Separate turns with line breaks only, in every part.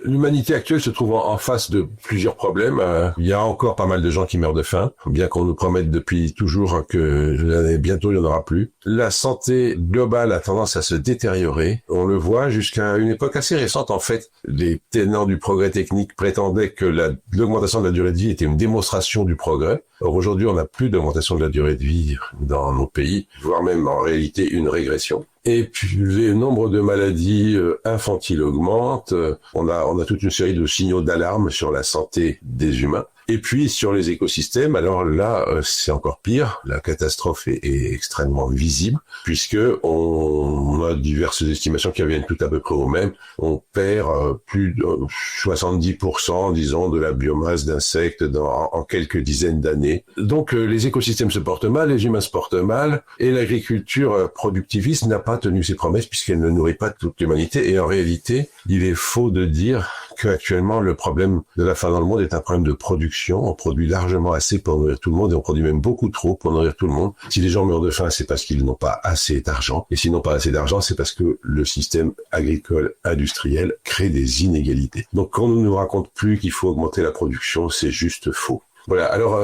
L'humanité actuelle se trouve en face de plusieurs problèmes. Il y a encore pas mal de gens qui meurent de faim, bien qu'on nous promette depuis toujours que bientôt il n'y en aura plus. La santé globale a tendance à se détériorer. On le voit jusqu'à une époque assez récente, en fait. Les tenants du progrès technique prétendaient que l'augmentation de la durée de vie était une démonstration du progrès. Or, aujourd'hui, on n'a plus d'augmentation de la durée de vie dans nos pays, voire même en réalité une régression. Et puis, le nombre de maladies infantiles augmente. On a toute une série de signaux d'alarme sur la santé des humains. Et puis, sur les écosystèmes, alors là, c'est encore pire. La catastrophe est extrêmement visible, puisque on a diverses estimations qui reviennent tout à peu près au même. On perd plus de 70%, disons, de la biomasse d'insectes en quelques dizaines d'années. Donc, les écosystèmes se portent mal, les humains se portent mal, et l'agriculture productiviste n'a pas tenu ses promesses, puisqu'elle ne nourrit pas toute l'humanité. Et en réalité, il est faux de dire qu'actuellement, le problème de la faim dans le monde est un problème de production. On produit largement assez pour nourrir tout le monde et on produit même beaucoup trop pour nourrir tout le monde. Si les gens meurent de faim, c'est parce qu'ils n'ont pas assez d'argent. Et s'ils n'ont pas assez d'argent, c'est parce que le système agricole industriel crée des inégalités. Donc quand on ne nous raconte plus qu'il faut augmenter la production, c'est juste faux. Voilà, alors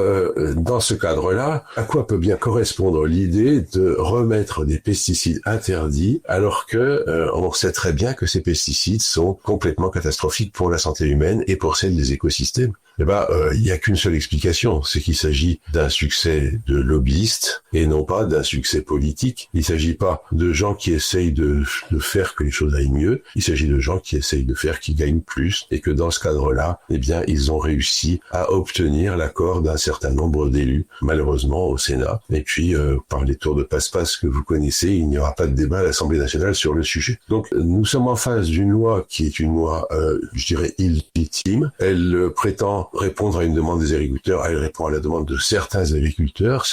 dans ce cadre-là, à quoi peut bien correspondre l'idée de remettre des pesticides interdits alors que on sait très bien que ces pesticides sont complètement catastrophiques pour la santé humaine et pour celle des écosystèmes? Eh ben, il y a qu'une seule explication, c'est qu'il s'agit d'un succès de lobbyistes et non pas d'un succès politique. Il s'agit pas de gens qui essayent de faire que les choses aillent mieux, il s'agit de gens qui essayent de faire qu'ils gagnent plus et que dans ce cadre-là, eh bien, ils ont réussi à obtenir l'accord d'un certain nombre d'élus, malheureusement au Sénat. Et puis, par les tours de passe-passe que vous connaissez, il n'y aura pas de débat à l'Assemblée nationale sur le sujet. Donc, nous sommes en face d'une loi qui est une loi, je dirais, illégitime. Elle prétend répondre à une demande des agriculteurs, elle répond à la demande de certains agriculteurs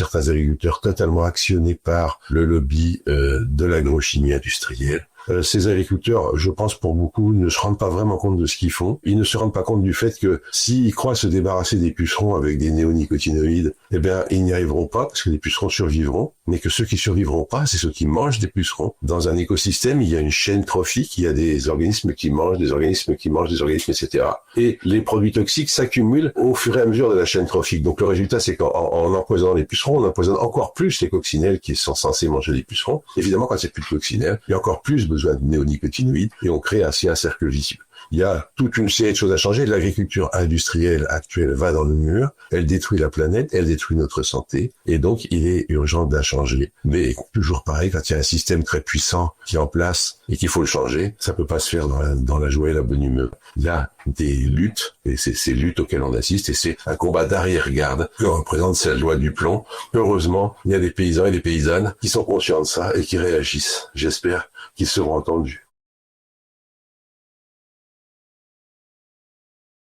totalement actionnés par le lobby de l'agrochimie industrielle. Ces agriculteurs, je pense pour beaucoup, ne se rendent pas vraiment compte de ce qu'ils font. Ils ne se rendent pas compte du fait que s'ils croient se débarrasser des pucerons avec des néonicotinoïdes, eh bien, ils n'y arriveront pas parce que les pucerons survivront, mais que ceux qui survivront pas, c'est ceux qui mangent des pucerons. Dans un écosystème, il y a une chaîne trophique, il y a des organismes qui mangent des organismes qui mangent des organismes, etc. Et les produits toxiques s'accumulent au fur et à mesure de la chaîne trophique. Donc le résultat, c'est qu'en empoisonnant les pucerons, on empoisonne encore plus les coccinelles qui sont censées manger les pucerons. Évidemment, quand c'est plus de coccinelles, il y a encore plus besoin de néonicotinoïdes et on crée ainsi un cercle vicieux. Il y a toute une série de choses à changer. L'agriculture industrielle actuelle va dans le mur. Elle détruit la planète, elle détruit notre santé. Et donc, il est urgent de la changer. Mais toujours pareil, quand il y a un système très puissant qui est en place et qu'il faut le changer, ça peut pas se faire dans la joie et la bonne humeur. Il y a des luttes, et c'est ces luttes auxquelles on assiste, et c'est un combat d'arrière-garde que représente cette loi du plomb. Heureusement, il y a des paysans et des paysannes qui sont conscients de ça et qui réagissent. J'espère qu'ils seront entendus.